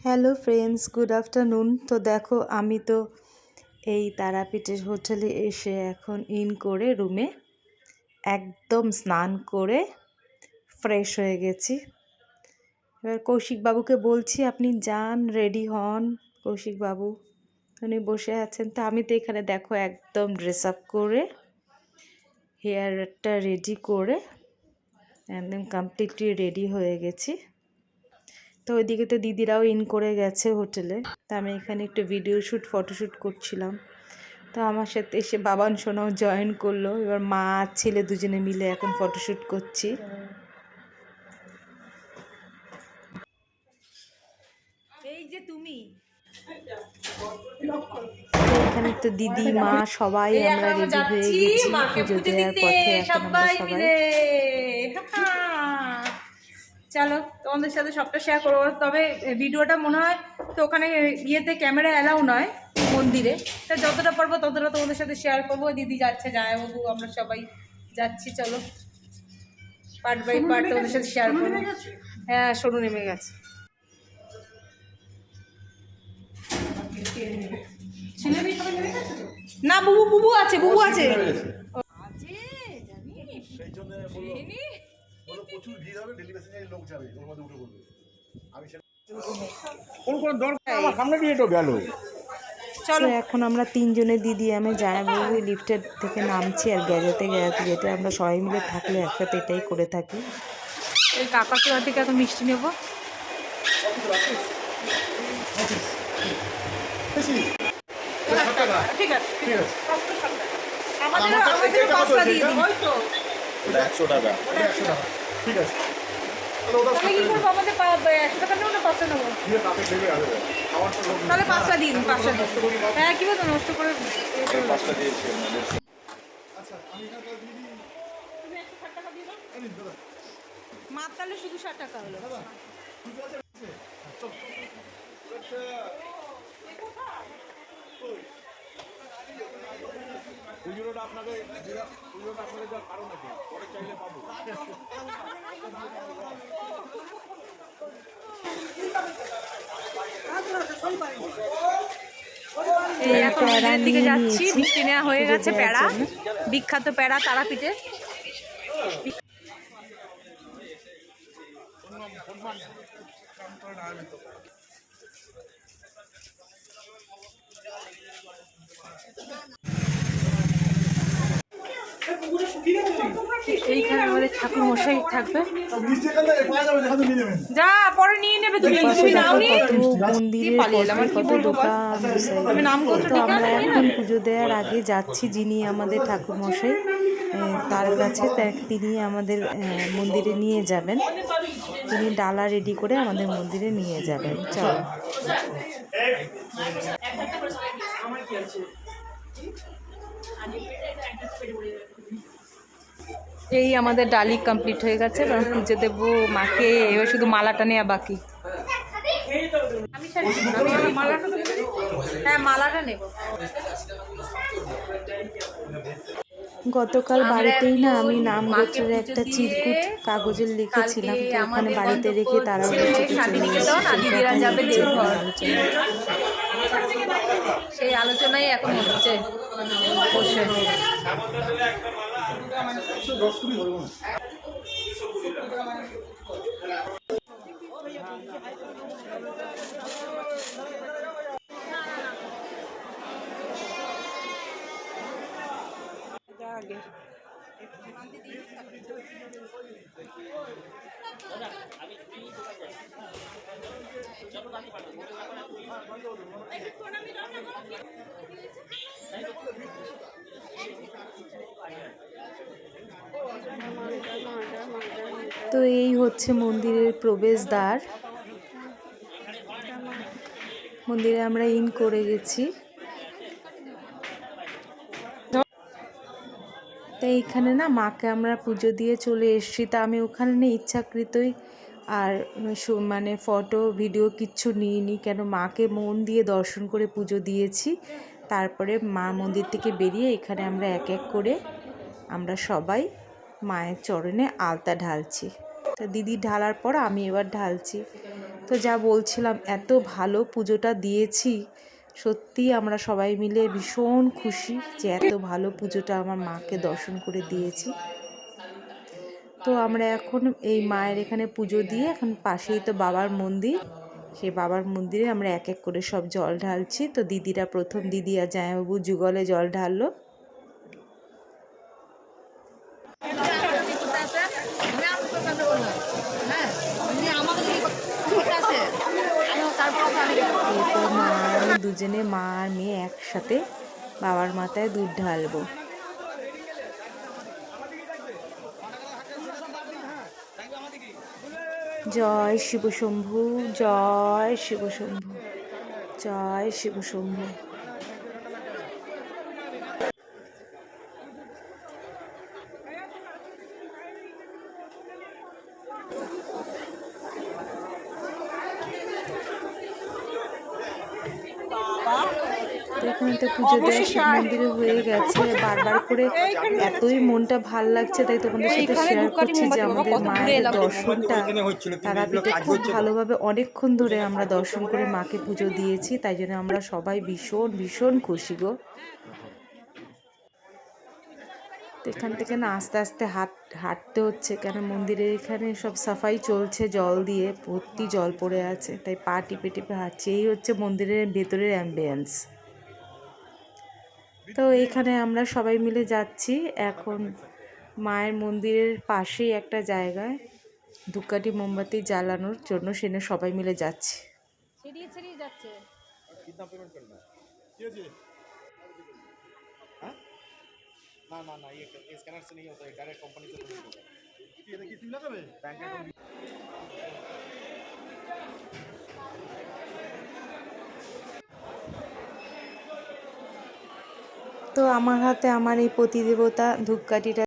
Hello friends, good afternoon. তো দেখো, আমি তো এই তারাপীঠের হোটেলে এসে এখন ইন করে রুমে একদম স্নান করে ফ্রেশ হয়ে গেছি। এবার কৌশিকবাবুকে বলছি আপনি যান, রেডি হন। কৌশিকবাবু উনি বসে আছেন, তো আমি তো এখানে দেখো একদম ড্রেস আপ করে হেয়ারটা রেডি করে একদম কমপ্লিটলি রেডি হয়ে গেছি। তো ওইদিকে তো দিদিরাও ইন করে গেছে হোটেলে, তা আমি এখানে একটু ভিডিও শ্যুট ফটোশ্যুট করছিলাম। তো আমার সাথে এসে বাবান সোনাও জয়েন করলো। এবার মা আর ছেলে দুজনে মিলে এখন ফটোশ্যুট করছি। এই যে তুমি এখানে তো দিদি মা সবাই আমরা রেডি হয়ে গেছি পুজো দেওয়ার পথে। এখন আমরা সবাই চলো তোমাদের সাথে সবটা শেয়ার করবো। তবে ভিডিওটা মনে হয় তো ওখানে ইয়েতে ক্যামেরা অ্যালাউ নয় মন্দিরে, তা যতটা পারবো ততটা তোমাদের সাথে শেয়ার করবো। দিদি যাচ্ছে, জামাইবাবু, আমরা সবাই যাচ্ছি। চলো পার্ট বাই পার্ট তোমাদের সাথে শেয়ার করবো। হ্যাঁ, সরু নেমে গেছে। না, বুবু বুবু আছে, বুবু আছে। চলো এখন আমরা তিনজনে দিদি আমি জামাইবাবু লিফটের থেকে নামছি আর গেজেতে গেতে আমরা সবাই মিলে থাকলে একসাথে এটাই করে থাকি। এই কাকাতুয়া থেকে এখন মিষ্টি নেবো। ঠিক আছে, আমাদের 5টা দিয়ে দিন। 100 টাকা। ঠিক আছে। তাহলে কি করবো? আমাদের 100 টাকা নেবো না 5টা নেবো? তাহলে 5টা দিন, 5টা দিন। হ্যাঁ, কি বলতো নষ্ট করে 5টা দিয়েছি। মাপ তাহলে শুধু 60 টাকা হলো। পুজোটা আপনাকে যা কারণ আছে, পরে চাইলে পাবো। এই এখন মন্দিরের দিকে যাচ্ছি, মিষ্টি নেওয়া হয়ে গেছে। প্যাড়া, বিখ্যাত প্যাড়া তারাপীঠে। এইখানে আমাদের ঠাকুর মশাই থাকবে। যা পরে নিয়ে নেবে, তুমি নাওনি। মন্দিরের কত দোকান। তো আমরা এখন পুজো দেওয়ার আগে যাচ্ছি যিনি আমাদের ঠাকুর মশাই তার কাছে, তিনি আমাদের মন্দিরে নিয়ে যাবেন। তিনি ডালা রেডি করে আমাদের মন্দিরে নিয়ে যাবেন। চলো এই আমাদের ডালি কমপ্লিট হয়ে গেছে, কারণ পুজো দেবো মাকে। এবার শুধু মালাটা নেওয়া বাকি। হ্যাঁ, মালাটা নেব। গতকাল বাড়িতেই না আমি নাম গোত্রের একটা চিরকুট কাগজে লিখেছিলাম, তো ওখানে বাড়িতে রেখে তারা সেই আলোচনাই এখন হচ্ছে বসে। তো এই হচ্ছে মন্দিরের প্রবেশদ্বার। মন্দিরে আমরা ইন করে গেছি। তো এইখানে না মাকে আমরা পুজো দিয়ে চলে এসেছি। তা আমি ওখানে ইচ্ছাকৃতই আর মানে ফটো ভিডিও কিচ্ছু নিইনি, কেন মাকে মন দিয়ে দর্শন করে পুজো দিয়েছি। তারপরে মা মন্দির থেকে বেরিয়ে এখানে আমরা এক এক করে আমরা সবাই মায়ের চরণে আলতা ঢালছি। তা দিদি ঢালার পর আমি এবার ঢালছি। তো যা বলছিলাম, এত ভালো পুজোটা দিয়েছি, সত্যিই আমরা সবাই মিলে ভীষণ খুশি যে এত ভালো পুজোটা আমার মাকে দর্শন করে দিয়েছি। তো আমরা এখন এই মায়ের এখানে পুজো দিয়ে, এখন পাশেই তো বাবার মন্দির, সেই বাবার মন্দিরে আমরা এক এক করে সব জল ঢালছি। তো দিদিরা প্রথম, দিদি আর জামাইবাবু যুগলে জল ঢাললো। এরপর মা আর আমি দুজনে, মা আর মেয়ে একসাথে বাবার মাথায় দুধ ঢালবো। জয় শিব শম্ভু, জয় শিব শম্ভু, জয় শিব শম্ভু। এখানে তো পুজো দেওয়া শিব মন্দিরে হয়ে গেছে। বারবার করে এতই মনটা ভাল লাগছে, তাই তোমাদের সাথে শেয়ার করছি যে আমাদের মায়ের দর্শনটা তারাপীঠে খুব ভালোভাবে অনেকক্ষণ ধরে আমরা দর্শন করে মাকে পুজো দিয়েছি, তাই জন্য আমরা সবাই ভীষণ ভীষণ খুশি গো। এখান থেকে না আস্তে আস্তে হাঁটতে হচ্ছে, কেন মন্দিরের এখানে সব সাফাই চলছে, জল দিয়ে ভর্তি জল পড়ে আছে, তাই পা টিপে টিপে হাঁটছে। এই হচ্ছে মন্দিরের ভেতরের অ্যাম্বিয়েন্স। তো এখানে আমরা সবাই মিলে যাচ্ছি এখন মায়ের মন্দিরের পাশেই একটা জায়গায় ধূপকাঠি মোমবাতি জ্বালানোর জন্য, সেখানে সবাই মিলে যাচ্ছি। ना ना ना ये स्कैनर से नहीं होता है, डायरेक्ट कंपनी से पेमेंट होता है। ये देखिए सिम लगावे बैंक अकाउंट। তো আমার হাতে আমার এই প্রতিদেবতা ধূপকাঠিটা